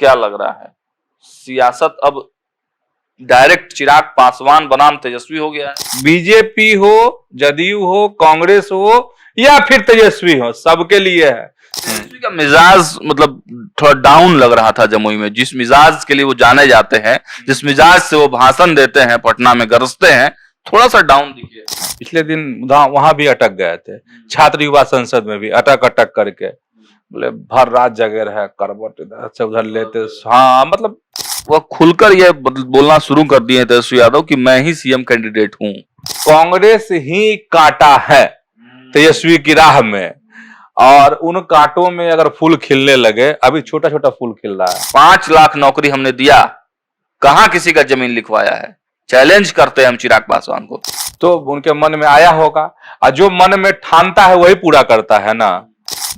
क्या लग रहा है, सियासत अब डायरेक्ट चिराग पासवान बनाम तेजस्वी हो गया है? बीजेपी हो, जदयू हो, कांग्रेस हो या फिर तेजस्वी हो, सबके लिए है। तेजस्वी का मिजाज मतलब थोड़ा डाउन लग रहा था जमुई में, जिस मिजाज के लिए वो जाने जाते हैं, जिस मिजाज से वो भाषण देते हैं, पटना में गरजते हैं, थोड़ा सा डाउन दिखे। पिछले दिन वहां भी अटक गए थे, छात्र युवा संसद में भी अटक अटक करके बोले भर रात जगह है, करवट इधर से उधर लेते। हाँ मतलब वह खुलकर ये बोलना शुरू कर दिए तेजस्वी यादव कि मैं ही सीएम कैंडिडेट हूं। कांग्रेस ही कांटा है तेजस्वी की राह में, और उन कांटों में अगर फूल खिलने लगे, अभी छोटा छोटा फूल खिल रहा है। 5 लाख नौकरी हमने दिया, कहां किसी का जमीन लिखवाया है? चैलेंज करते हैं हम चिराग पासवान को। तो उनके मन में आया होगा, और जो मन में ठानता है वही पूरा करता है ना।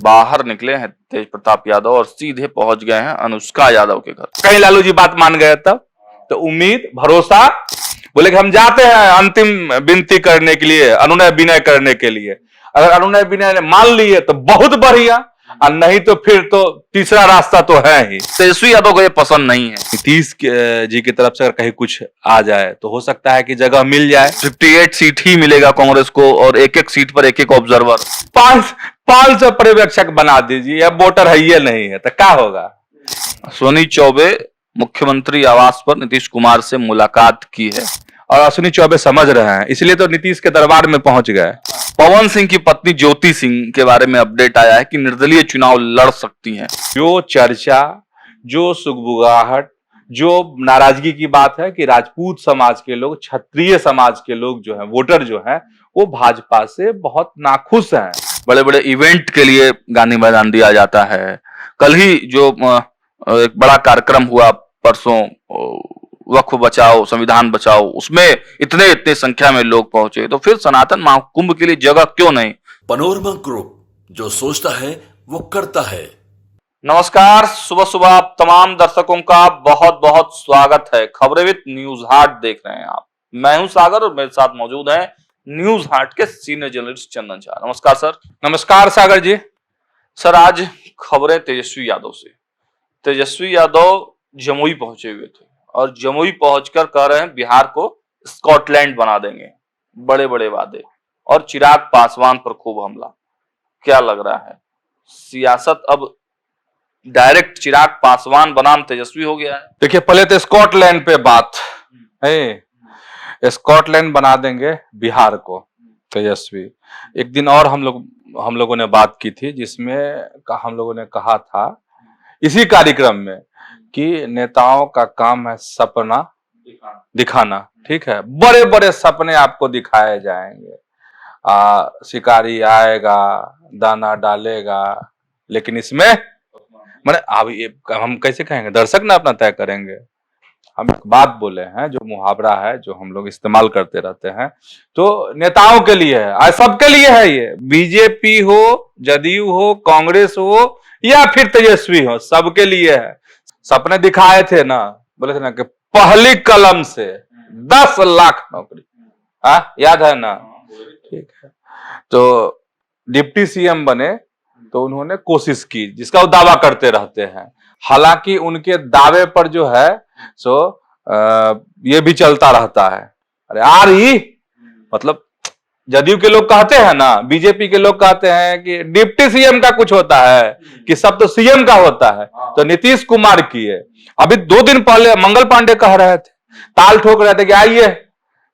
बाहर निकले हैं तेज प्रताप यादव और सीधे पहुंच गए हैं अनुष्का यादव के घर। कहीं लालू जी बात मान गए तब तो उम्मीद भरोसा, बोले कि हम जाते हैं अंतिम विनती करने के लिए, अनुनय विनय करने के लिए। अगर अनुनय विनय मान लिए तो बहुत बढ़िया, और नहीं तो फिर तो तीसरा रास्ता तो है ही। तेजस्वी यादव को ये पसंद नहीं है। नीतीश जी की तरफ से अगर कहीं कुछ आ जाए तो हो सकता है कि जगह मिल जाए। 58 सीट ही मिलेगा कांग्रेस को, और एक एक सीट पर एक एक ऑब्जर्वर। 500 पर्यवेक्षक बना दीजिए, अब वोटर है ये नहीं है तो क्या होगा। अश्विनी चौबे मुख्यमंत्री आवास पर नीतीश कुमार से मुलाकात की है, और अश्विनी चौबे समझ रहे हैं, इसलिए तो नीतीश के दरबार में पहुंच गए। पवन सिंह की पत्नी ज्योति सिंह के बारे में अपडेट आया है कि निर्दलीय चुनाव लड़ सकती हैं। जो चर्चा, जो सुगबुगाहट, जो नाराजगी की बात है कि राजपूत समाज के लोग, क्षत्रिय समाज के लोग जो हैं, वोटर जो हैं, वो भाजपा से बहुत नाखुश हैं। बड़े बड़े इवेंट के लिए गांधी मैदान दिया जाता है। कल ही जो एक बड़ा कार्यक्रम हुआ परसों, वक्फ बचाओ संविधान बचाओ, उसमें इतने संख्या में लोग पहुंचे, तो फिर सनातन महाकुंभ के लिए जगह क्यों नहीं? पनोरमा ग्रुप, जो सोचता है वो करता है। नमस्कार, सुबह सुबह आप तमाम दर्शकों का बहुत बहुत स्वागत है। खबरें विद न्यूज हार्ट देख रहे हैं आप। मैं हूं सागर और मेरे साथ मौजूद हैं न्यूज हार्ट के सीनियर जर्नलिस्ट चंदन झा। नमस्कार सर। नमस्कार सागर जी। सर, आज खबरें तेजस्वी यादव से। तेजस्वी यादव जमुई पहुंचे हुए थे और जमुई पहुंचकर कह रहे हैं बिहार को स्कॉटलैंड बना देंगे। बड़े बड़े वादे, और चिराग पासवान पर खूब हमला। क्या लग रहा है, सियासत अब डायरेक्ट चिराग पासवान बनाम तेजस्वी हो गया है? देखिए, पहले तो स्कॉटलैंड पे बात है, स्कॉटलैंड बना देंगे बिहार को तेजस्वी। एक दिन और हम लोगों ने बात की थी, जिसमें हम लोगों ने कहा था इसी कार्यक्रम में कि नेताओं का काम है सपना दिखाना। ठीक है, बड़े बड़े सपने आपको दिखाए जाएंगे। शिकारी आएगा, दाना डालेगा, लेकिन इसमें मैंने अब ये हम कैसे कहेंगे, दर्शक ना अपना तय करेंगे। हम एक बात बोले हैं जो मुहावरा है, जो हम लोग इस्तेमाल करते रहते हैं, तो नेताओं के लिए है, आज सबके लिए है। ये बीजेपी हो, जदयू हो, कांग्रेस हो या फिर तेजस्वी हो, सबके लिए है। सपने दिखाए थे ना, बोले थे ना कि पहली कलम से 10 लाख नौकरी, याद है ना। ठीक है, तो डिप्टी सीएम बने तो उन्होंने कोशिश की, जिसका वो दावा करते रहते हैं। हालांकि उनके दावे पर जो है सो ये भी चलता रहता है, अरे आ रही, मतलब जदयू के लोग कहते हैं ना, बीजेपी के लोग कहते हैं कि डिप्टी सीएम का कुछ होता है कि सब तो सीएम का होता है। तो नीतीश कुमार की है। अभी 2 दिन पहले मंगल पांडे कह रहे थे, ताल ठोक रहे थे कि आइए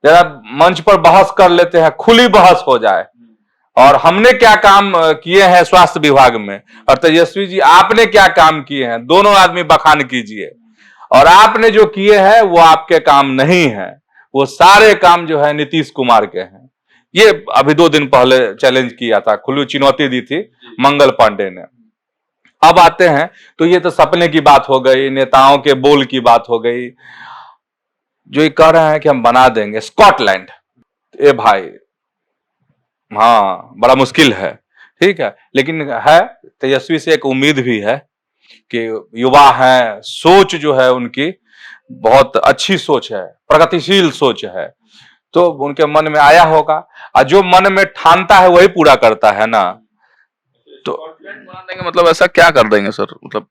जरा मंच पर बहस कर लेते हैं, खुली बहस हो जाए। और हमने क्या काम किए हैं स्वास्थ्य विभाग में, और तेजस्वी जी आपने क्या काम किए हैं, दोनों आदमी बखान कीजिए। और आपने जो किए हैं वो आपके काम नहीं है, वो सारे काम जो है नीतीश कुमार के हैं। ये अभी 2 दिन पहले चैलेंज किया था, खुली चुनौती दी थी मंगल पांडे ने। अब आते हैं तो ये तो सपने की बात हो गई, नेताओं के बोल की बात हो गई। जो ये कह रहे हैं कि हम बना देंगे स्कॉटलैंड, ए भाई, हाँ बड़ा मुश्किल है। ठीक है, लेकिन है तेजस्वी से एक उम्मीद भी है कि युवा हैं, सोच जो है उनकी बहुत अच्छी सोच है, प्रगतिशील सोच है, तो उनके मन में आया होगा, और जो मन में ठानता है वही पूरा करता है ना। तो स्कॉटलैंड बना देंगे मतलब ऐसा क्या कर देंगे सर? मतलब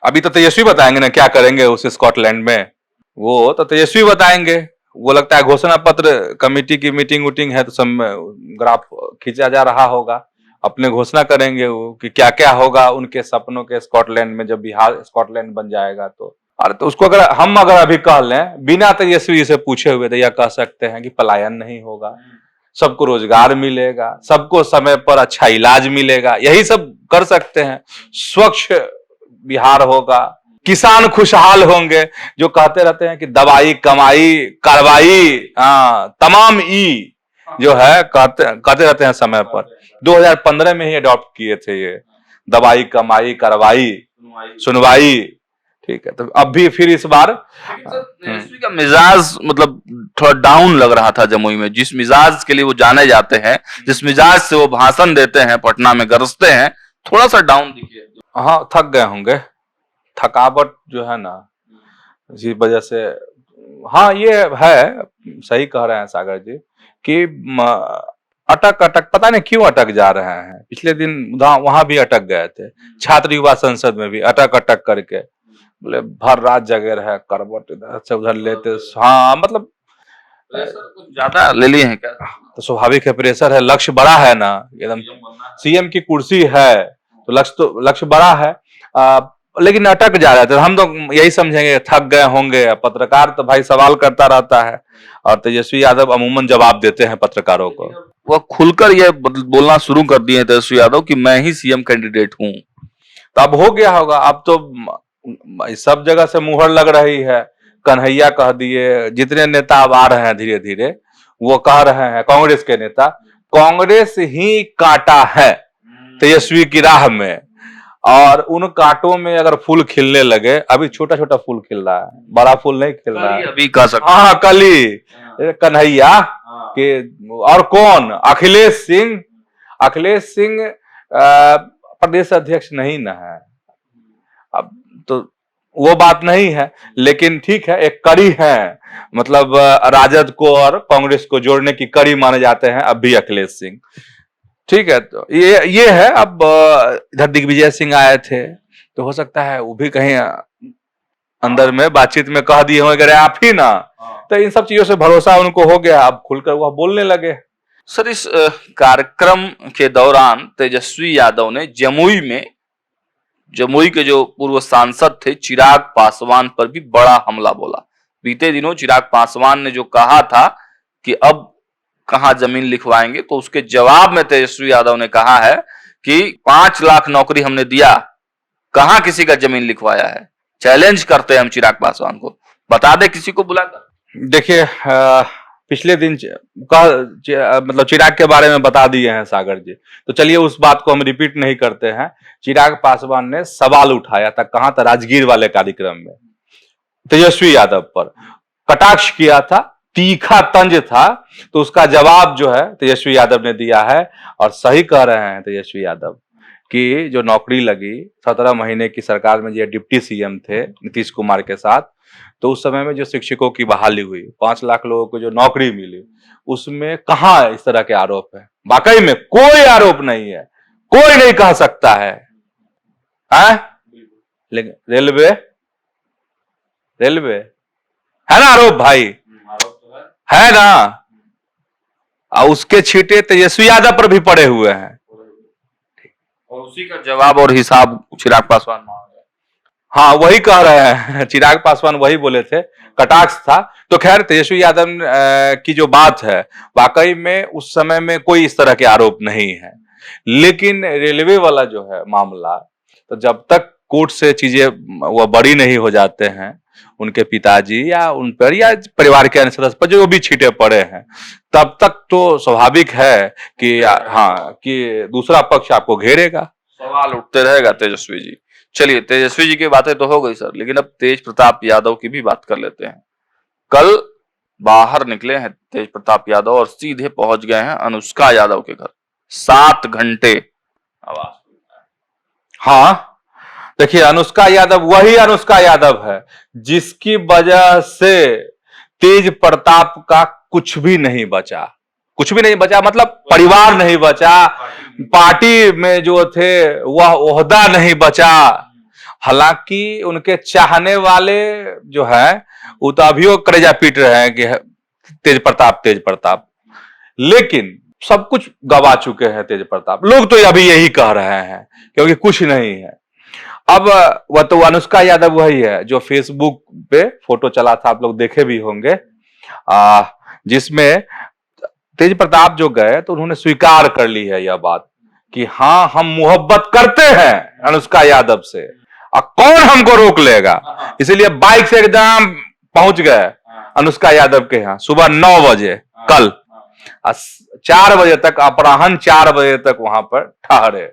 अभी तो तेजस्वी बताएंगे ना क्या करेंगे उस स्कॉटलैंड में, वो तो तेजस्वी बताएंगे। वो लगता है घोषणा पत्र कमेटी की मीटिंग वूटिंग है तो सब में ग्राफ खींचा जा रहा होगा, अपने घोषणा करेंगे वो कि क्या क्या होगा उनके सपनों के स्कॉटलैंड में जब बिहार स्कॉटलैंड बन जाएगा तो। अरे तो उसको अगर अभी कह लें बिना तेजस्वी से पूछे हुए तो यह कह सकते हैं कि पलायन नहीं होगा, सबको रोजगार मिलेगा, सबको समय पर अच्छा इलाज मिलेगा, यही सब कर सकते हैं। स्वच्छ बिहार होगा, किसान खुशहाल होंगे, जो कहते रहते हैं कि दवाई कमाई कार्रवाई, हाँ तमाम ई जो है कहते रहते हैं समय पर। 2015 में ही अडॉप्ट किए थे ये दवाई कमाई कार्रवाई सुनवाई, ठीक है। तो अब भी फिर इस बार तेजस्वी का मिजाज मतलब थोड़ा डाउन लग रहा था जमुई में, जिस मिजाज के लिए वो जाने जाते हैं, जिस मिजाज से वो भाषण देते हैं, पटना में गरजते हैं, थोड़ा सा डाउन दिखे। हाँ थक गए होंगे, थकावट जो है ना इसी वजह से। हाँ ये है, सही कह रहे हैं सागर जी कि अटक पता नहीं क्यों अटक जा रहे हैं। पिछले दिन वहां भी अटक गए थे, छात्र युवा संसद में भी अटक करके बोले भर रात जगे रहे, करवट इधर से उधर लेते। हाँ मतलब कुछ ज्यादा ले लिए हैं क्या? तो स्वाभाविक है, प्रेशर है, लक्ष्य बड़ा है ना, एकदम सीएम की कुर्सी है तो लक्ष्य बड़ा है। लेकिन अटक जा रहे थे। हम तो यही समझेंगे थक गए होंगे। पत्रकार तो भाई सवाल करता रहता है और तेजस्वी यादव अमूमन जवाब देते हैं पत्रकारों को। वो खुलकर ये बोलना शुरू कर दिए तेजस्वी यादव कि मैं ही सीएम कैंडिडेट हूँ। तो अब हो गया होगा, अब तो सब जगह से मुहर लग रही है। कन्हैया कह दिए, जितने नेता अब आ रहे हैं धीरे धीरे वो कह रहे हैं, कांग्रेस के नेता, कांग्रेस ही कांटा है तेजस्वी की राह में, और उन कांटों में अगर फूल खिलने लगे, अभी छोटा छोटा फूल खिल रहा है, बड़ा फूल नहीं खिल रहा है अभी कह सकते। हाँ कली कन्हैया के, और कौन, अखिलेश सिंह प्रदेश अध्यक्ष नहीं ना है। अब तो वो बात नहीं है, लेकिन ठीक है एक कड़ी है, मतलब राजद को और कांग्रेस को जोड़ने की कड़ी माने जाते हैं अब भी अखिलेश सिंह, ठीक है। तो ये है। अब इधर दिग्विजय सिंह आए थे तो हो सकता है वो भी कहीं अंदर में बातचीत में कह दिए होंगे आप ही ना, तो इन सब चीजों से भरोसा उनको हो गया, अब खुलकर वह बोलने लगे। सर इस कार्यक्रम के दौरान तेजस्वी यादव ने जमुई के जो पूर्व सांसद थे चिराग पासवान पर भी बड़ा हमला बोला। बीते दिनों चिराग पासवान ने जो कहा था कि अब कहां जमीन लिखवाएंगे, तो उसके जवाब में तेजस्वी यादव ने कहा है कि 5 लाख नौकरी हमने दिया, कहां किसी का जमीन लिखवाया है। चैलेंज करते हैं हम चिराग पासवान को, बता दे किसी को बुलाकर। देखिए पिछले दिन मतलब चिराग के बारे में बता दिए हैं सागर जी, तो चलिए उस बात को हम रिपीट नहीं करते हैं। चिराग पासवान ने सवाल उठाया था, कहां था, राजगीर वाले कार्यक्रम में तेजस्वी यादव पर कटाक्ष किया था, तीखा तंज था, तो उसका जवाब जो है तेजस्वी यादव ने दिया है। और सही कह रहे हैं तेजस्वी यादव कि जो नौकरी लगी 17 महीने की सरकार में, जो डिप्टी सीएम थे नीतीश कुमार के साथ, तो उस समय में जो शिक्षकों की बहाली हुई, 5 लाख लोगों को जो नौकरी मिली, उसमें कहां इस तरह के आरोप है? वाकई में कोई आरोप नहीं है, कोई नहीं कह सकता है। लेकिन रेलवे है ना आरोप भाई, है ना, और उसके छींटे तेजस्वी यादव पर भी पड़े हुए हैं, और उसी का जवाब और हिसाब चिराग पासवान मांग रहे हैं। हाँ वही कह रहे हैं, चिराग पासवान वही बोले थे, कटाक्ष था। तो खैर तेजस्वी यादव की जो बात है, वाकई में उस समय में कोई इस तरह के आरोप नहीं है। लेकिन रेलवे वाला जो है मामला, तो जब तक कोर्ट से चीजें वह बड़ी नहीं हो जाते हैं, उनके पिताजी या उन पर या परिवार के अन्य सदस्य पर जो भी छींटे पड़े हैं, तब तक तो स्वाभाविक है कि हाँ कि दूसरा पक्ष आपको घेरेगा, सवाल उठते रहेगा तेजस्वी जी। चलिए तेजस्वी जी की बातें तो हो गई सर, लेकिन अब तेज प्रताप यादव की भी बात कर लेते हैं। कल बाहर निकले हैं तेज प्रताप यादव और सीधे पहुंच गए हैं अनुष्का यादव के घर। 7 घंटे आवाज। हाँ देखिए, अनुष्का यादव वही अनुष्का यादव है जिसकी वजह से तेज प्रताप का कुछ भी नहीं बचा, मतलब परिवार नहीं बचा, पार्टी में जो थे वह ओहदा नहीं बचा, हालांकि उनके चाहने वाले जो है वो तो अभी वो कलेजा पीट रहे हैं कि तेज प्रताप, लेकिन सब कुछ गवा चुके हैं तेज प्रताप। लोग तो अभी यही कह रहे हैं क्योंकि कुछ नहीं है। अब वह तो अनुष्का यादव वही है जो फेसबुक पे फोटो चला था, आप लोग देखे भी होंगे, जिसमें तेज प्रताप जो गए तो उन्होंने स्वीकार कर ली है यह बात कि हाँ हम मोहब्बत करते हैं अनुष्का यादव से, और कौन हमको रोक लेगा। इसलिए बाइक से एकदम पहुंच गए अनुष्का यादव के यहाँ सुबह 9 बजे कल, 4 बजे तक, अपराह्न 4 बजे तक वहां पर ठहरे।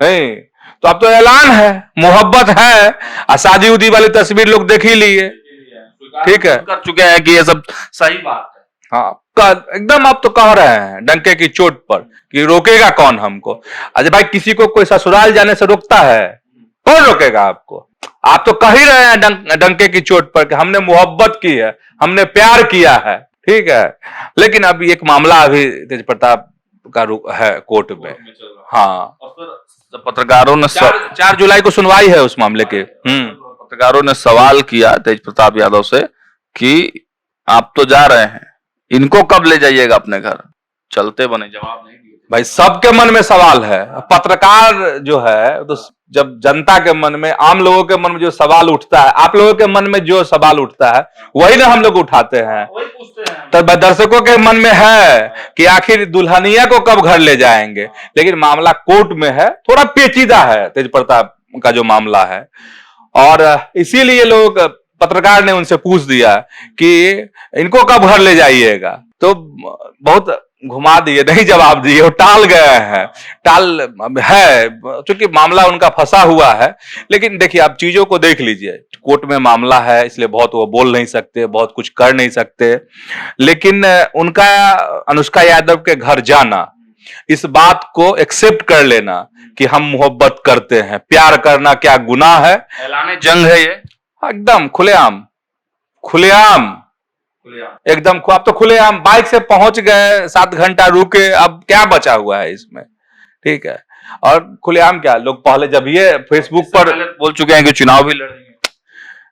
नहीं तो अब तो ऐलान है, मोहब्बत है, और शादी उदी वाली तस्वीर लोग देख ही लिए, ठीक है, कर चुके हैं कि ये सब सही बात है। हाँ एकदम आप तो कह रहे हैं डंके की चोट पर कि रोकेगा कौन हमको। अजय भाई किसी को कोई ससुराल जाने से रोकता है? कौन रोकेगा आपको? आप तो कह ही रहे हैं डंके की चोट पर कि हमने मोहब्बत की है, हमने प्यार किया है, ठीक है। लेकिन अभी एक मामला अभी तेज प्रताप का है कोर्ट में। हाँ पत्रकारों ने 4 जुलाई को सुनवाई है उस मामले के। पत्रकारों ने सवाल किया तेज प्रताप यादव से कि आप तो जा रहे हैं, इनको कब ले जाइएगा अपने घर? चलते बने जवाब नहीं दिए। भाई सबके मन में सवाल है, पत्रकार जो है तो जब जनता के मन में, आम लोगों के मन में जो सवाल उठता है, आप लोगों के मन में जो सवाल उठता है वही ना हम लोग उठाते हैं। वही पूछते हैं। तो दर्शकों के मन में है कि आखिर दुल्हनिया को कब घर ले जाएंगे, लेकिन मामला कोर्ट में है, थोड़ा पेचीदा है तेज प्रताप का जो मामला है, और इसीलिए लोग, पत्रकार ने उनसे पूछ दिया कि इनको कब घर ले जाइएगा, तो बहुत घुमा दिए, नहीं जवाब दिए, वो टाल गए हैं। टाल है क्योंकि मामला उनका फंसा हुआ है। लेकिन देखिए आप चीजों को देख लीजिए, कोर्ट में मामला है इसलिए बहुत वो बोल नहीं सकते, बहुत कुछ कर नहीं सकते, लेकिन उनका अनुष्का यादव के घर जाना, इस बात को एक्सेप्ट कर लेना कि हम मोहब्बत करते हैं, प्यार करना क्या गुनाह है? ऐलाने जंग है ये, एकदम खुलेआम एकदम। आप तो खुलेआम बाइक से पहुंच गए, 7 घंटा रुके, अब क्या बचा हुआ है इसमें, ठीक है। और खुलेआम क्या, लोग पहले जब ये फेसबुक पर बोल चुके हैं कि चुनाव भी लड़ेंगे।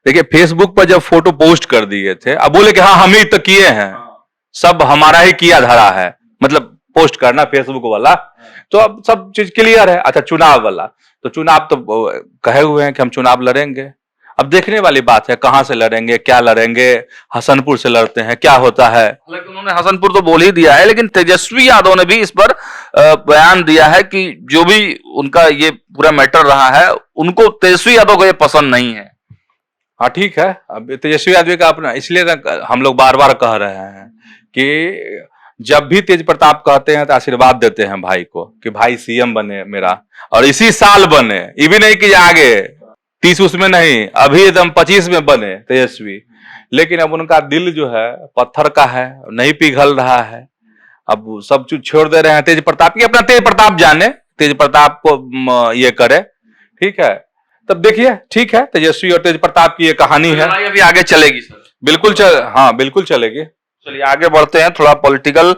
देखिए फेसबुक पर जब फोटो पोस्ट कर दिए थे, अब बोले कि हाँ हम ही तो किए हैं, सब हमारा ही किया धरा है, मतलब पोस्ट करना फेसबुक वाला, तो अब सब चीज क्लियर है। अच्छा चुनाव वाला, तो चुनाव तो कहे हुए हैं कि हम चुनाव लड़ेंगे, अब देखने वाली बात है कहां से लड़ेंगे, क्या लड़ेंगे। हसनपुर से लड़ते हैं, क्या होता है। हालांकि उन्होंने हसनपुर तो बोल ही दिया है, लेकिन तेजस्वी यादव ने भी इस पर बयान दिया है कि जो भी उनका ये पूरा मैटर रहा है, उनको तेजस्वी यादव को ये पसंद नहीं है। हाँ ठीक है, अब तेजस्वी यादव का अपना, इसलिए हम लोग बार बार कह रहे हैं कि जब भी तेज प्रताप कहते हैं तो आशीर्वाद देते हैं भाई को कि भाई सीएम बने मेरा, और इसी साल बने, ये भी नहीं कि आगे 30 उसमें नहीं, अभी एकदम 25 में बने तेजस्वी। लेकिन अब उनका दिल जो है पत्थर का है, नहीं पिघल रहा है, अब सब चीज छोड़ दे रहे हैं तेज प्रताप की। अपना तेज प्रताप जाने, तेज प्रताप को ये करे, ठीक है। तब देखिए ठीक है, तेजस्वी और तेज प्रताप की ये कहानी है, अभी आगे चलेगी सर। बिल्कुल हाँ बिल्कुल चलेगी। चलिए आगे बढ़ते हैं, थोड़ा पॉलिटिकल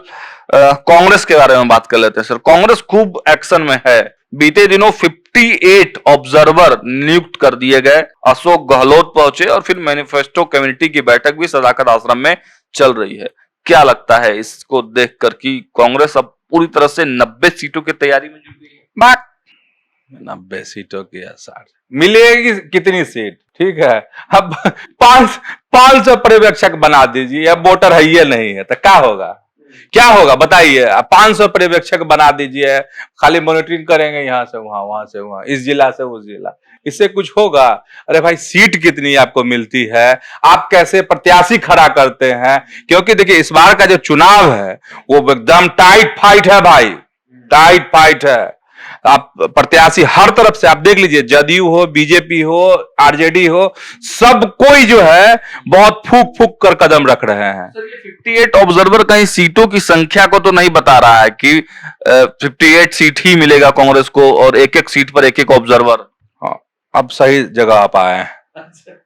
कांग्रेस के बारे में बात कर लेते हैं सर। कांग्रेस खूब एक्शन में है। बीते दिनों 58 ऑब्जर्वर नियुक्त कर दिए गए। अशोक गहलोत पहुंचे और फिर मैनिफेस्टो कमेटी की बैठक भी सदाकत आश्रम में चल रही है। क्या लगता है इसको देखकर कि कांग्रेस अब पूरी तरह से 90 सीटों की तैयारी में जुट गई है? बात 90 सीटों की आसार मिलेगी, कितनी सीट, ठीक है। अब 500 पर्यवेक्षक बना दीजिए, अब वोटर है ये नहीं है तो क्या होगा बताइए। 500 पर्यवेक्षक बना दीजिए, खाली मॉनिटरिंग करेंगे यहाँ से वहां से वहां, इस जिला से उस जिला, इससे कुछ होगा? अरे भाई सीट कितनी आपको मिलती है, आप कैसे प्रत्याशी खड़ा करते हैं? क्योंकि देखिए इस बार का जो चुनाव है वो एकदम टाइट फाइट है भाई, टाइट फाइट है। आप प्रत्याशी हर तरफ से आप देख लीजिए, जदयू हो, बीजेपी हो, आरजेडी हो, सब कोई जो है बहुत फूक फूक कर कदम रख रहे हैं। सर ये 58 ऑब्जर्वर कहीं सीटों की संख्या को तो नहीं बता रहा है कि 58 सीट ही मिलेगा कांग्रेस को और एक एक सीट पर एक एक ऑब्जर्वर। हाँ अब सही जगह आप आए हैं,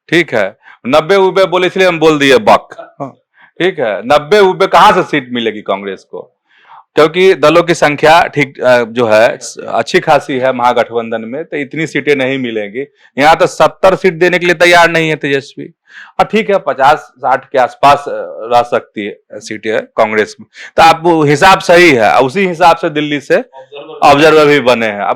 ठीक है। 90 उबे बोले इसलिए हम बोल दिए बक, ठीक है। 90 उबे कहां से सीट मिलेगी कांग्रेस को? क्योंकि दलों की संख्या ठीक जो है अच्छी खासी है महागठबंधन में, तो इतनी सीटें नहीं मिलेंगी। यहाँ तो 70 सीट देने के लिए तैयार नहीं है तेजस्वी। और ठीक है 50-60 के आसपास रह सकती है सीटें कांग्रेस में, तो आप वो हिसाब सही है, उसी हिसाब से दिल्ली से ऑब्जर्वर भी बने हैं।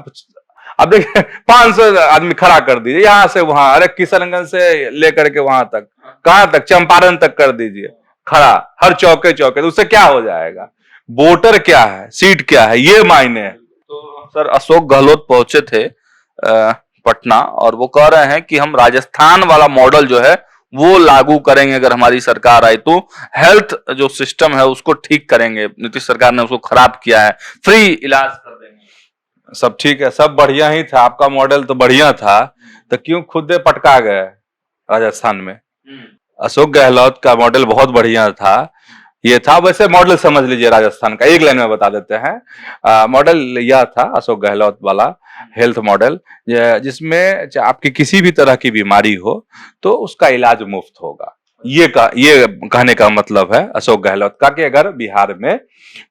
अब देखिए 500 आदमी खड़ा कर दीजिए यहाँ से वहां, अरे किशनगंज से लेकर के वहां तक, कहां तक, चंपारण तक कर दीजिए खड़ा, हर चौके चौके, तो उससे क्या हो जाएगा? वोटर क्या है, सीट क्या है, ये मायने है। तो सर अशोक गहलोत पहुंचे थे पटना, और वो कह रहे हैं कि हम राजस्थान वाला मॉडल जो है वो लागू करेंगे अगर हमारी सरकार आई तो। हेल्थ जो सिस्टम है उसको ठीक करेंगे, नीतीश सरकार ने उसको खराब किया है, फ्री इलाज कर देंगे। सब ठीक है, सब बढ़िया ही था, आपका मॉडल तो बढ़िया था, तो क्यों खुद पटका गए राजस्थान में? अशोक गहलोत का मॉडल बहुत बढ़िया था, ये था, वैसे मॉडल समझ लीजिए राजस्थान का, एक लाइन में बता देते हैं। मॉडल यह था अशोक गहलोत वाला हेल्थ मॉडल, जिसमें आपकी किसी भी तरह की बीमारी हो तो उसका इलाज मुफ्त होगा। ये कहने का मतलब है अशोक गहलोत का कि अगर बिहार में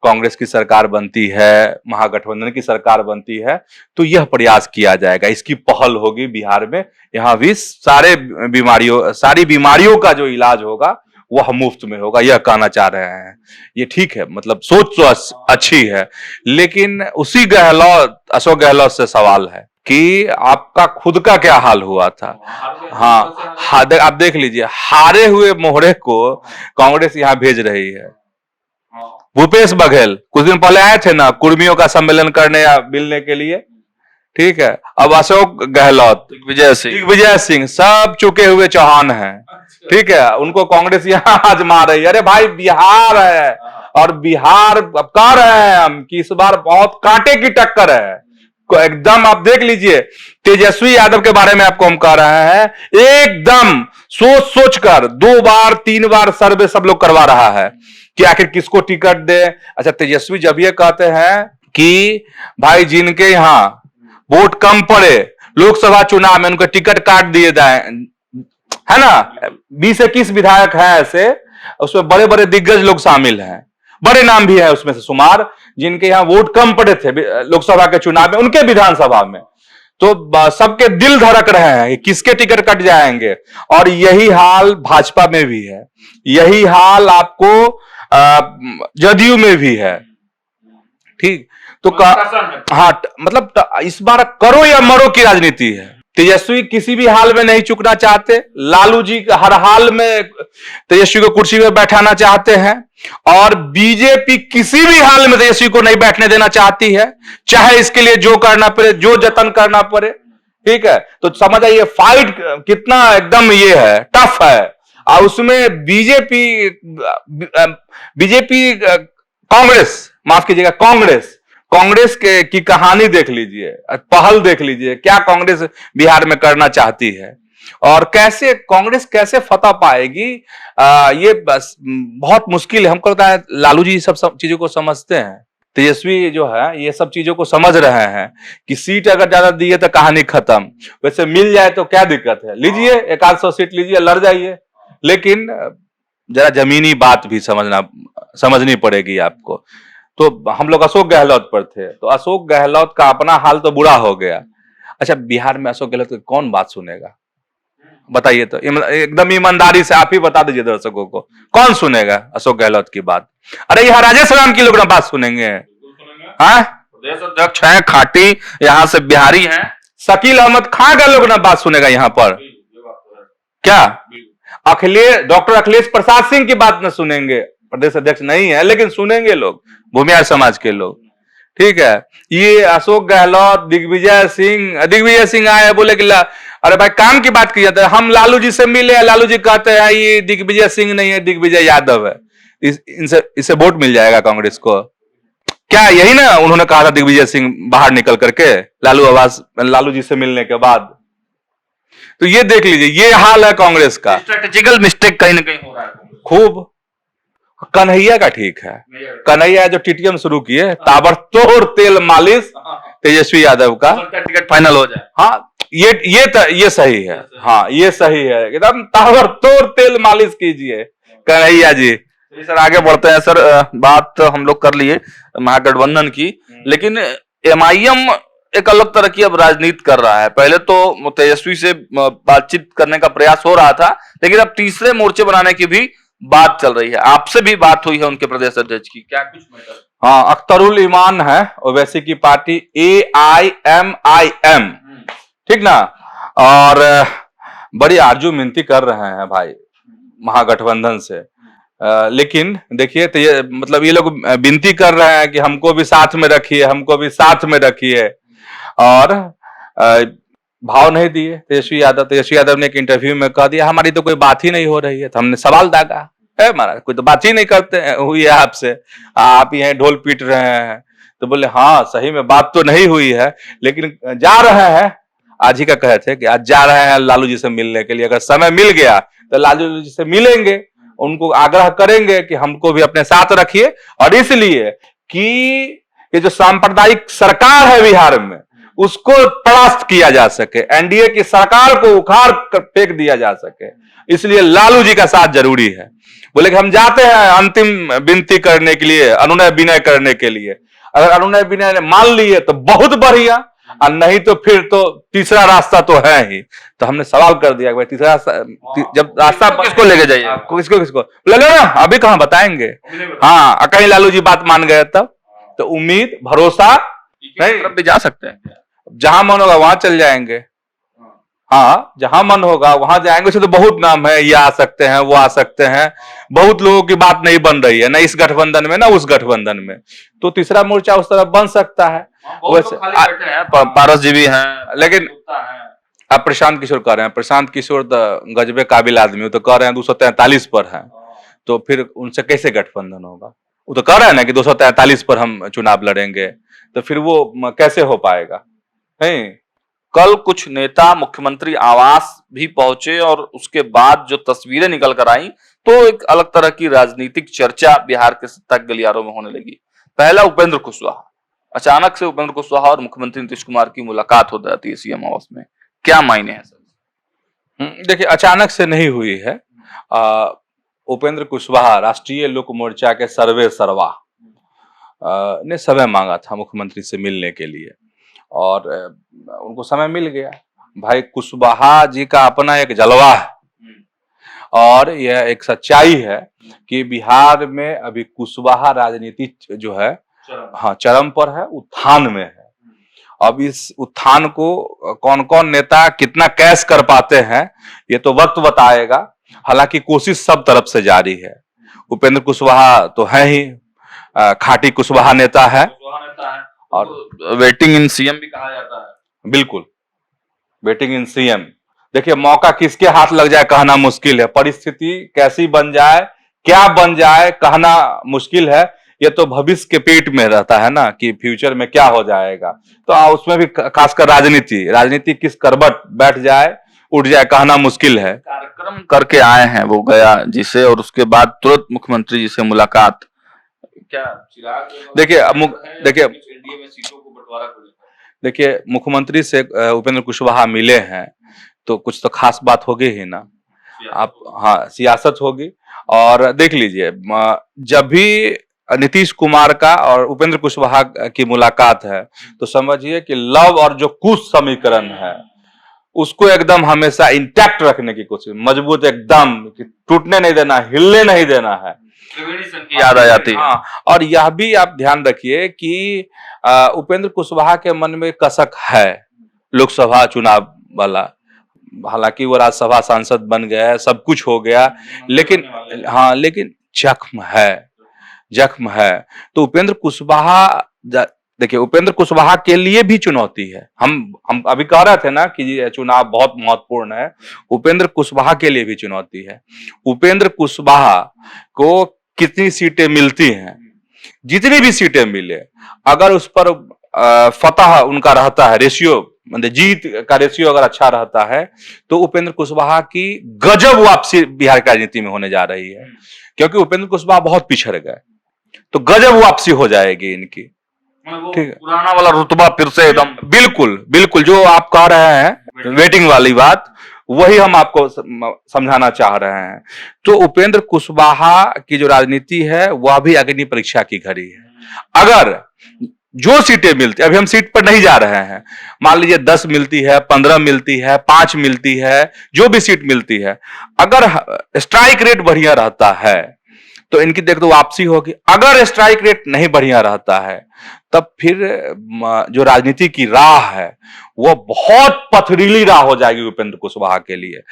कांग्रेस की सरकार बनती है, महागठबंधन की सरकार बनती है, तो यह प्रयास किया जाएगा, इसकी पहल होगी बिहार में, यहाँ भी सारी बीमारियों का जो इलाज होगा वह मुफ्त में होगा, यह कहना चाह रहे हैं। ये ठीक है, मतलब सोच तो अच्छी है, लेकिन उसी अशोक गहलोत से सवाल है कि आपका खुद का क्या हाल हुआ था। हाँ, आप देख लीजिए, हारे हुए मोहरे को कांग्रेस यहाँ भेज रही है। भूपेश बघेल कुछ दिन पहले आए थे ना कुर्मियों का सम्मेलन करने या मिलने के लिए, ठीक है। अब अशोक गहलोत, दिग्विजय सिंह सब चुके हुए चौहान हैं, ठीक है, उनको कांग्रेस यहाँ आजमा रही है। अरे भाई बिहार है, और बिहार अब कह रहे हैं हम कि इस बार बहुत कांटे की टक्कर है एकदम। आप देख लीजिए तेजस्वी यादव के बारे में आपको हम कह रहे हैं, एकदम सोच कर 2 बार 3 बार सर्वे सब लोग करवा रहा है कि आखिर किसको टिकट दे। अच्छा, तेजस्वी जब ये कहते हैं कि भाई जिनके यहां वोट कम पड़े लोकसभा चुनाव में उनको टिकट काट दिए जाए, है ना, 20-21 विधायक हैं ऐसे, उसमें बड़े बड़े दिग्गज लोग शामिल हैं, बड़े नाम भी है उसमें से शुमार, जिनके यहाँ वोट कम पड़े थे लोकसभा के चुनाव में उनके विधानसभा में, तो सबके दिल धड़क रहे हैं कि किसके टिकट कट जाएंगे। और यही हाल भाजपा में भी है, यही हाल आपको जदयू में भी है, ठीक। तो हाँ, मतलब इस बार करो या मरो की राजनीति है। तेजस्वी किसी भी हाल में नहीं चुकना चाहते, लालू जी हर हाल में तेजस्वी को कुर्सी में बैठाना चाहते हैं, और बीजेपी किसी भी हाल में तेजस्वी को नहीं बैठने देना चाहती है, चाहे इसके लिए जो करना पड़े, जो जतन करना पड़े, ठीक है। तो समझ आइए फाइट कितना एकदम ये है, टफ है। और उसमें बीजेपी कांग्रेस, माफ कीजिएगा, कांग्रेस की कहानी देख लीजिए, पहल देख लीजिए, क्या कांग्रेस बिहार में करना चाहती है और कांग्रेस कैसे फतह पाएगी। ये बस बहुत मुश्किल है। हमको लगता है लालू जी सब चीजों को समझते हैं, तेजस्वी जो है ये सब चीजों को समझ रहे हैं कि सीट अगर ज्यादा दिए तो कहानी खत्म, वैसे मिल जाए तो क्या दिक्कत है, लीजिए 100 सीट लीजिए, लड़ जाइए, लेकिन जरा जमीनी बात भी समझनी पड़ेगी आपको। तो हम लोग अशोक गहलोत पर थे, तो अशोक गहलोत का अपना हाल तो बुरा हो गया। अच्छा, बिहार में अशोक गहलोत की कौन बात सुनेगा बताइए? तो एकदम ईमानदारी से आप ही बता दीजिए दर्शकों को, कौन सुनेगा अशोक गहलोत की बात? अरे यहाँ राजेश राम की लोग ना बात सुनेंगे, हाँ, प्रदेश अध्यक्ष है, खाटी यहाँ से बिहारी हैं, शकील अहमद खान का लोग ना बात सुनेगा यहाँ पर क्या? डॉक्टर अखिलेश प्रसाद सिंह की बात न सुनेंगे, प्रदेश अध्यक्ष नहीं है लेकिन सुनेंगे लोग, भूमिहार समाज के लोग, ठीक है। ये अशोक गहलोत, दिग्विजय सिंह आए, बोले कि अरे भाई काम की बात की जाती है, हम लालू जी से मिले, लालू जी कहते हैं ये दिग्विजय सिंह नहीं है, दिग्विजय यादव है, इससे वोट मिल जाएगा कांग्रेस को। क्या यही ना उन्होंने कहा था दिग्विजय सिंह बाहर निकल करके लालू जी से मिलने के बाद? तो ये देख लीजिए, ये हाल है कांग्रेस का। स्ट्रेटेजिकल मिस्टेक कहीं ना कहीं हो रहा है खूब। कन्हैया का ठीक है, कन्हैया जो टीटीएम शुरू किए, ताबड़तोड़ तेल मालिश तेजस्वी यादव का, टिकट फाइनल हो जाए, हाँ ये सही है, हाँ ये सही है, एकदम ताबड़तोड़ तेल मालिश कीजिए कन्हैया जी, चलिए सर आगे बढ़ते हैं सर। बात हम लोग कर लिए महागठबंधन की, लेकिन एमआईएम एक अलग तरह की अब राजनीति कर रहा है। पहले तो तेजस्वी से बातचीत करने का प्रयास हो रहा था, लेकिन अब तीसरे मोर्चे बनाने की भी बात चल रही है। आपसे भी बात हुई है उनके प्रदेश अध्यक्ष की, क्या कुछ मैटर? हाँ, अख्तरुल ईमान है ओवैसी की पार्टी AIMIM, ठीक ना। और बड़ी आरजू मिनती कर रहे हैं भाई महागठबंधन से। लेकिन देखिए तो ये मतलब ये लोग विनती कर रहे हैं कि हमको भी साथ में रखिए, हमको भी साथ में रखिए, और भाव नहीं दिए तेजस्वी यादव ने एक इंटरव्यू में कह दिया हमारी तो कोई बात ही नहीं हो रही है। तो हमने सवाल दागा, महाराज कोई तो बात ही नहीं करते हुई है आपसे, आप यहाँ ढोल पीट रहे हैं। तो बोले हाँ सही में बात तो नहीं हुई है, लेकिन जा रहे हैं। आज ही का कहे थे कि आज जा रहे हैं लालू जी से मिलने के लिए, अगर समय मिल गया तो लालू जी से मिलेंगे, उनको आग्रह करेंगे कि हमको भी अपने साथ रखिए। और इसलिए कि ये जो सांप्रदायिक सरकार है बिहार में उसको परास्त किया जा सके, एनडीए की सरकार को उखाड़ कर फेंक दिया जा सके, इसलिए लालू जी का साथ जरूरी है। बोले कि हम जाते हैं अंतिम विनती करने के लिए, अनुनय विनय करने के लिए। अगर अनुनय विनय मान लिए तो बहुत बढ़िया, और नहीं तो फिर तो तीसरा रास्ता तो है ही। तो हमने सवाल कर दिया कि भाई तीसरा रास्ता जब रास्ता किसको लेके जाइए? किसको ले लो ना, अभी कहां बताएंगे। हाँ, कहीं लालू जी बात मान गए तब तो उम्मीद भरोसा नहीं भी जा सकते हैं, जहां मन होगा वहां चल जाएंगे। हाँ, जहां मन होगा वहां जाएंगे। उसे तो बहुत नाम है, ये आ सकते हैं, वो आ सकते हैं। बहुत लोगों की बात नहीं बन रही है, ना इस गठबंधन में ना उस गठबंधन में। तो तीसरा मोर्चा उस तरफ बन सकता है। वैसे पारस जी भी हैं, लेकिन अब प्रशांत किशोर कह रहे हैं, प्रशांत किशोर तो गजबे काबिल आदमी, वो तो कह रहे हैं 243 पर है, तो फिर उनसे कैसे गठबंधन होगा? वो तो कह रहे हैं ना कि 243 पर हम चुनाव लड़ेंगे, तो फिर वो कैसे हो पाएगा? नहीं, कल कुछ नेता मुख्यमंत्री आवास भी पहुंचे और उसके बाद जो तस्वीरें निकल कर आई तो एक अलग तरह की राजनीतिक चर्चा बिहार के सत्ता के गलियारों में होने लगी। पहला उपेंद्र कुशवाहा, अचानक से उपेंद्र कुशवाहा और मुख्यमंत्री नीतीश कुमार की मुलाकात हो जाती है सीएम आवास में, क्या मायने हैं सर? देखिए अचानक से नहीं हुई है। उपेंद्र कुशवाहा राष्ट्रीय लोक मोर्चा के सर्वे सर्वा ने समय मांगा था मुख्यमंत्री से मिलने के लिए, और उनको समय मिल गया। भाई कुशवाहा जी का अपना एक जलवा है, और यह एक सच्चाई है कि बिहार में अभी कुशवाहा राजनीति जो है हाँ चरम पर है, उत्थान में है। अब इस उत्थान को कौन कौन नेता कितना कैश कर पाते हैं ये तो वक्त बताएगा। हालांकि कोशिश सब तरफ से जारी है। उपेंद्र कुशवाहा तो है ही खाटी कुशवाहा नेता है, और वेटिंग इन सीएम भी कहा जाता है। बिल्कुल, वेटिंग इन सीएम। देखिए मौका किसके हाथ लग जाए कहना मुश्किल है, परिस्थिति कैसी बन जाए, क्या बन जाए कहना मुश्किल है। ये तो भविष्य के पेट में रहता है ना कि फ्यूचर में क्या हो जाएगा। तो उसमें भी खासकर राजनीति किस करवट बैठ जाए उठ जाए कहना मुश्किल है। कार्यक्रम करके आए हैं वो गया जिसे, और उसके बाद तुरंत मुख्यमंत्री जी से मुलाकात, क्या देखिए मुख्यमंत्री से उपेंद्र कुशवाहा मिले हैं तो कुछ तो खास बात होगी ही ना। आप हाँ सियासत होगी। और देख लीजिए जब भी नीतीश कुमार का और उपेंद्र कुशवाहा की मुलाकात है तो समझिए कि लव और जो कुश समीकरण है उसको एकदम हमेशा इंटैक्ट रखने की कोशिश, मजबूत एकदम, टूटने नहीं देना, हिलने नहीं देना है। की याद आ जाती है। हाँ, और यह भी आप ध्यान रखिए कि उपेंद्र कुशवाहा के मन में कसक है लोकसभा चुनाव वाला। हालांकि वो राज्यसभा सांसद बन गया, सब कुछ हो गया, लेकिन जख्म है। तो उपेंद्र कुशवाहा, देखिए उपेंद्र कुशवाहा के लिए भी चुनौती है। हम अभी कह रहे थे ना कि ये चुनाव बहुत महत्वपूर्ण है, उपेंद्र कुशवाहा के लिए भी चुनौती है। उपेंद्र कुशवाहा को कितनी सीटें मिलती हैं, जितनी भी सीटें मिले, अगर उस पर फतह उनका रहता है, रेशियो मतलब जीत का रेशियो अगर अच्छा रहता है तो उपेंद्र कुशवाहा की गजब वापसी बिहार की राजनीति में होने जा रही है। क्योंकि उपेंद्र कुशवाहा बहुत पिछड़ गए, तो गजब वापसी हो जाएगी इनकी। ठीक है, पुराना वाला रुतबा फिर से एकदम। बिल्कुल जो आप कह रहे हैं वेटिंग वाली बात, वही हम आपको समझाना चाह रहे हैं। तो उपेंद्र कुशवाहा की जो राजनीति है वह भी अग्नि परीक्षा की घड़ी है। अगर जो सीटें मिलती, अभी हम सीट पर नहीं जा रहे हैं, मान लीजिए 10 मिलती है, 15 मिलती है, 5 मिलती है, जो भी सीट मिलती है, अगर स्ट्राइक रेट बढ़िया रहता है तो इनकी देख तो वापसी होगी। अगर स्ट्राइक रेट नहीं बढ़िया रहता है तब फिर जो राजनीति की राह है वो बहुत पथरीली राह हो जाएगी उपेंद्र कुशवाहा के लिए।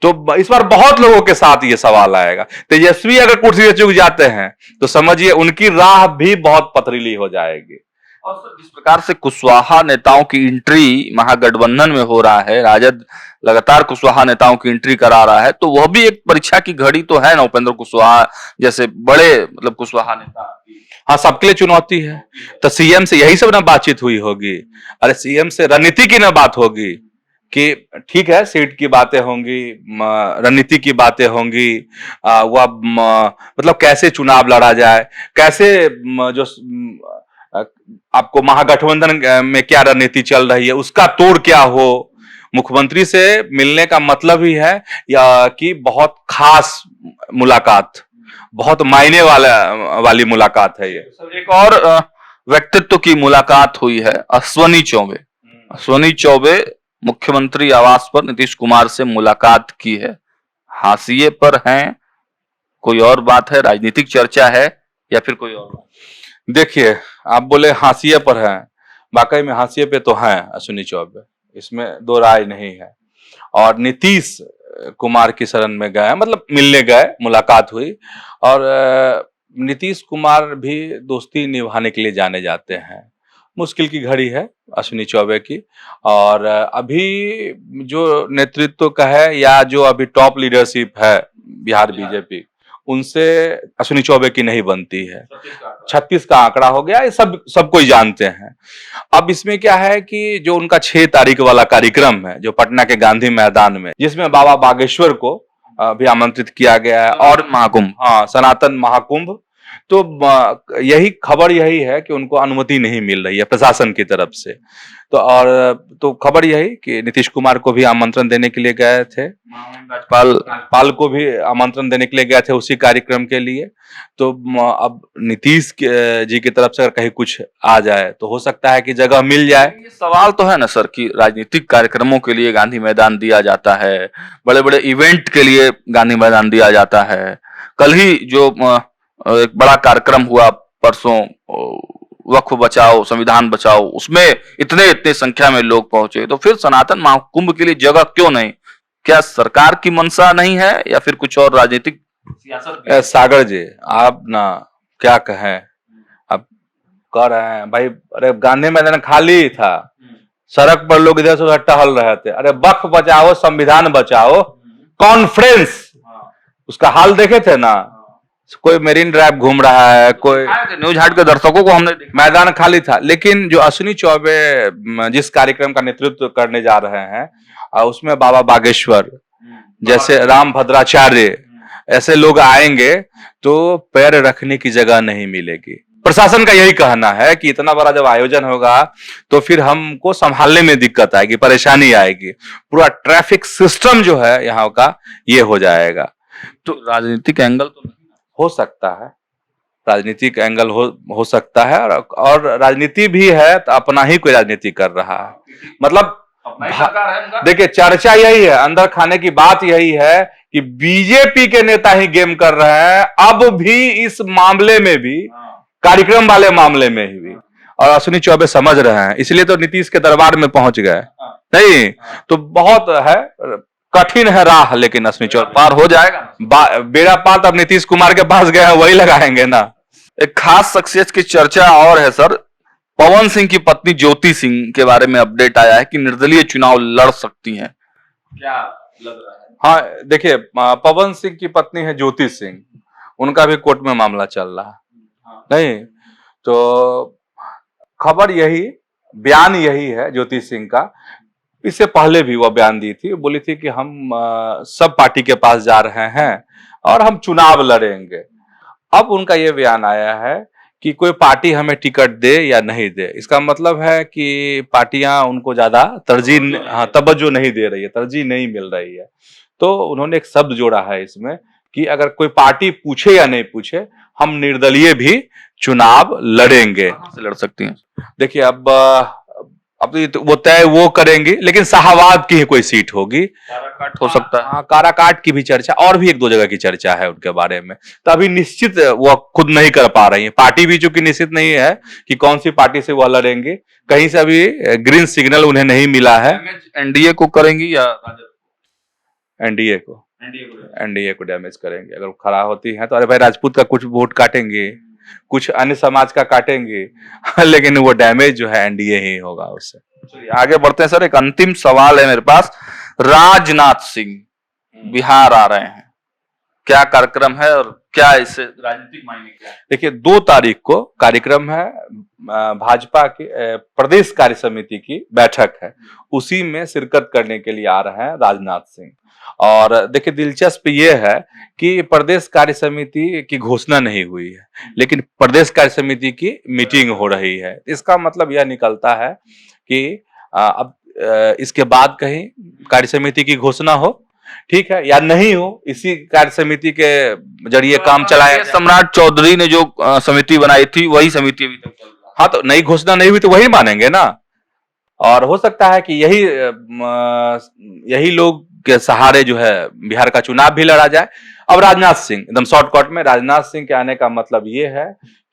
तो इस बार बहुत लोगों के साथ ये सवाल आएगा। तेजस्वी अगर कुर्सी से चूक जाते हैं तो समझिए उनकी राह भी बहुत पथरीली हो जाएगी। और सर, जिस प्रकार से कुशवाहा नेताओं की एंट्री महागठबंधन में हो रहा है, राजद लगातार कुशवाहा नेताओं की एंट्री करा रहा है, तो वह भी एक परीक्षा की घड़ी तो है ना उपेंद्र कुशवाहा जैसे बड़े मतलब कुशवाहा नेता। हाँ, सबके लिए चुनौती है। तो सीएम से यही सब ना बातचीत हुई होगी। अरे सीएम से रणनीति की ना बात होगी कि ठीक है सीट की बातें होंगी, रणनीति की बातें होंगी, वह मतलब कैसे चुनाव लड़ा जाए, कैसे जो आपको महागठबंधन में क्या रणनीति चल रही है उसका तोड़ क्या हो। मुख्यमंत्री से मिलने का मतलब ही है या कि बहुत खास मुलाकात, बहुत मायने वाली मुलाकात है ये। सर, एक और व्यक्तित्व की मुलाकात हुई है, अश्वनी चौबे। अश्वनी चौबे मुख्यमंत्री आवास पर नीतीश कुमार से मुलाकात की है। हाशिए पर हैं, कोई और बात है, राजनीतिक चर्चा है या फिर कोई और बात? देखिए, आप बोले हाशिए पर हैं, वाकई में हाशिए पे तो हैं अश्विनी चौबे, इसमें दो राय नहीं है। और नीतीश कुमार की शरण में गए, मतलब मिलने गए, मुलाकात हुई। और नीतीश कुमार भी दोस्ती निभाने के लिए जाने जाते हैं। मुश्किल की घड़ी है अश्विनी चौबे की। और अभी जो नेतृत्व का है या जो अभी टॉप लीडरशिप है बिहार बीजेपी, उनसे अश्विनी चौबे की नहीं बनती है। 36 का आंकड़ा हो गया, ये सब कोई जानते हैं। अब इसमें क्या है कि जो उनका 6 तारीख वाला कार्यक्रम है जो पटना के गांधी मैदान में, जिसमें बाबा बागेश्वर को भी आमंत्रित किया गया है और महाकुंभ, हाँ, सनातन महाकुंभ, तो यही खबर यही है कि उनको अनुमति नहीं मिल रही है प्रशासन की तरफ से। तो खबर यही कि नीतीश कुमार को भी आमंत्रण देने के लिए गए थे, राज्यपाल को भी आमंत्रण देने के लिए गए थे उसी कार्यक्रम के लिए। तो अब नीतीश जी की तरफ से अगर कहीं कुछ आ जाए तो हो सकता है कि जगह मिल जाए। ये सवाल तो है ना सर कि राजनीतिक कार्यक्रमों के लिए गांधी मैदान दिया जाता है, बड़े बड़े इवेंट के लिए गांधी मैदान दिया जाता है। कल ही जो एक बड़ा कार्यक्रम हुआ परसों, वक्फ बचाओ संविधान बचाओ, उसमें इतने संख्या में लोग पहुंचे, तो फिर सनातन महाकुंभ के लिए जगह क्यों नहीं? क्या सरकार की मंशा नहीं है या फिर कुछ और राजनीतिक सियासत? सागर जी, आप ना क्या कहें, आप कह रहे हैं भाई, अरे गांधी मैदान खाली था, सड़क पर लोग इधर से उधर टहल रहे थे। अरे वक्फ बचाओ संविधान बचाओ कॉन्फ्रेंस, उसका हाल देखे थे ना, कोई मेरीन ड्राइव घूम रहा है, कोई न्यूज हाट के दर्शकों को हमने मैदान खाली था। लेकिन जो अश्विनी चौबे जिस कार्यक्रम का नेतृत्व करने जा रहे हैं उसमें बाबा बागेश्वर जैसे राम भद्राचार्य ऐसे लोग आएंगे तो पैर रखने की जगह नहीं मिलेगी। प्रशासन का यही कहना है कि इतना बड़ा जब आयोजन होगा तो फिर हमको संभालने में दिक्कत आएगी, परेशानी आएगी, पूरा ट्रैफिक सिस्टम जो है यहाँ का ये हो जाएगा। तो राजनीतिक एंगल तो हो सकता है, राजनीतिक एंगल हो सकता है। और राजनीति भी है तो अपना ही कोई राजनीति कर रहा है, मतलब देखिए चर्चा यही है, अंदर खाने की बात यही है कि बीजेपी के नेता ही गेम कर रहे हैं अब भी, इस मामले में भी, कार्यक्रम वाले मामले में भी। और अश्विनी चौबे समझ रहे हैं, इसलिए तो नीतीश के दरबार में पहुंच गए। नहीं तो बहुत है, कठिन है राह, लेकिन अश्विनी चौबे पार हो जाएगा। बेड़ा पार तो अब नीतीश कुमार के पास गए हैं, वही लगाएंगे ना। एक खास शख्सियत की चर्चा और है सर, पवन सिंह की पत्नी ज्योति सिंह के बारे में अपडेट आया है कि निर्दलीय चुनाव लड़ सकती हैं, क्या लग रहा है? हाँ देखिए, पवन सिंह की पत्नी है ज्योति सिंह, उनका भी कोर्ट में मामला चल रहा है। नहीं तो खबर यही, बयान यही है ज्योति सिंह का। इससे पहले भी वह बयान दी थी, बोली थी कि हम सब पार्टी के पास जा रहे हैं और हम चुनाव लड़ेंगे। अब उनका यह बयान आया है कि कोई पार्टी हमें टिकट दे या नहीं दे, इसका मतलब है कि पार्टियां उनको ज्यादा तवज्जो नहीं दे रही है, तरजीह नहीं मिल रही है। तो उन्होंने एक शब्द जोड़ा है इसमें कि अगर कोई पार्टी पूछे या नहीं पूछे, हम निर्दलीय भी चुनाव लड़ेंगे। कहाँ से लड़ सकती हैं? देखिए अब तो वो तय वो करेंगी, लेकिन शाहबाद की ही कोई सीट होगी। काराकाट हो सकता है। हाँ, काराकाट की भी चर्चा, और भी एक दो जगह की चर्चा है उनके बारे में। तो अभी निश्चित वो खुद नहीं कर पा रही है, पार्टी भी चूंकि निश्चित नहीं है कि कौन सी पार्टी से वह लड़ेंगे, कहीं से अभी ग्रीन सिग्नल उन्हें नहीं मिला है। एनडीए को करेंगी या राजद? एनडीए को एनडीए एनडीए को डैमेज करेंगे अगर वो खड़ा होती है तो। अरे भाई, राजपूत का कुछ वोट काटेंगे, कुछ अन्य समाज का काटेंगे, लेकिन वो डैमेज जो है एनडीए ही होगा उससे। चलिए आगे बढ़ते हैं सर। एक अंतिम सवाल है मेरे पास। राजनाथ सिंह बिहार आ रहे हैं, क्या कार्यक्रम है और क्या इससे राजनीतिक मायने क्या है? देखिए 2 तारीख को कार्यक्रम है, भाजपा की प्रदेश कार्य समिति की बैठक है, उसी में शिरकत करने के लिए आ रहे हैं राजनाथ सिंह। और देखिए दिलचस्प ये है कि प्रदेश कार्य समिति की घोषणा नहीं हुई है, लेकिन प्रदेश कार्य समिति की मीटिंग हो रही है। इसका मतलब यह निकलता है कि अब इसके बाद कहीं कार्य समिति की घोषणा हो, ठीक है, या नहीं हो, इसी कार्य समिति के जरिए काम चलाया जाए। सम्राट चौधरी ने जो समिति बनाई थी वही समिति अभी तक चल रहा है। हाँ, तो नई घोषणा नहीं हुई तो वही मानेंगे ना। और हो सकता है कि यही लोग के सहारे जो है बिहार का चुनाव भी लड़ा जाए। अब राजनाथ सिंह, एकदम शॉर्टकट में, राजनाथ सिंह के आने का मतलब ये है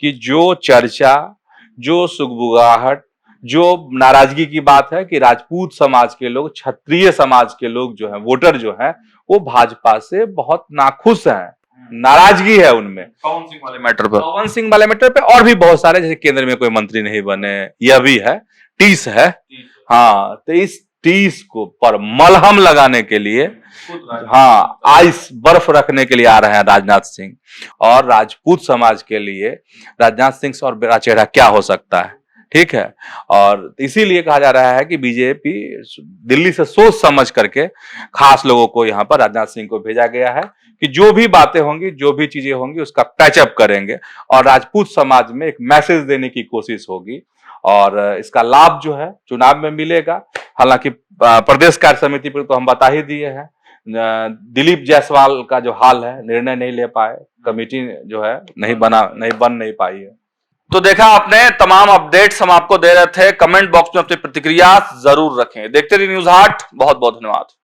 कि जो चर्चा, जो सुगबुगाहट, जो नाराजगी की बात है कि राजपूत समाज के लोग, क्षत्रिय समाज के लोग जो है, वोटर जो है, वो भाजपा से बहुत नाखुश हैं, नाराजगी है उनमें। पवन सिंह वाले मैटर पर, पवन सिंह वाले मैटर पे, और भी बहुत सारे, जैसे केंद्र में कोई मंत्री नहीं बने, यह भी है, टीस है। हाँ, तो इस टीस को पर मलहम लगाने के लिए, हाँ, आइस बर्फ रखने के लिए आ रहे हैं राजनाथ सिंह। और राजपूत समाज के लिए राजनाथ सिंह से और बड़ा चेहरा क्या हो सकता है, ठीक है। और इसीलिए कहा जा रहा है कि बीजेपी दिल्ली से सोच समझ करके खास लोगों को यहाँ पर राजनाथ सिंह को भेजा गया है कि जो भी बातें होंगी, जो भी चीजें होंगी, उसका पैचअप करेंगे और राजपूत समाज में एक मैसेज देने की कोशिश होगी। और इसका लाभ जो है चुनाव में मिलेगा। हालांकि प्रदेश कार्य समिति पर तो हम बता ही दिए हैं, दिलीप जायसवाल का जो हाल है, निर्णय नहीं ले पाए, कमेटी जो है नहीं बन नहीं पाई है। तो देखा आपने, तमाम अपडेट्स हम आपको दे रहे थे। कमेंट बॉक्स में अपनी प्रतिक्रिया जरूर रखें। देखते रहिए न्यूज़ 8। बहुत बहुत धन्यवाद।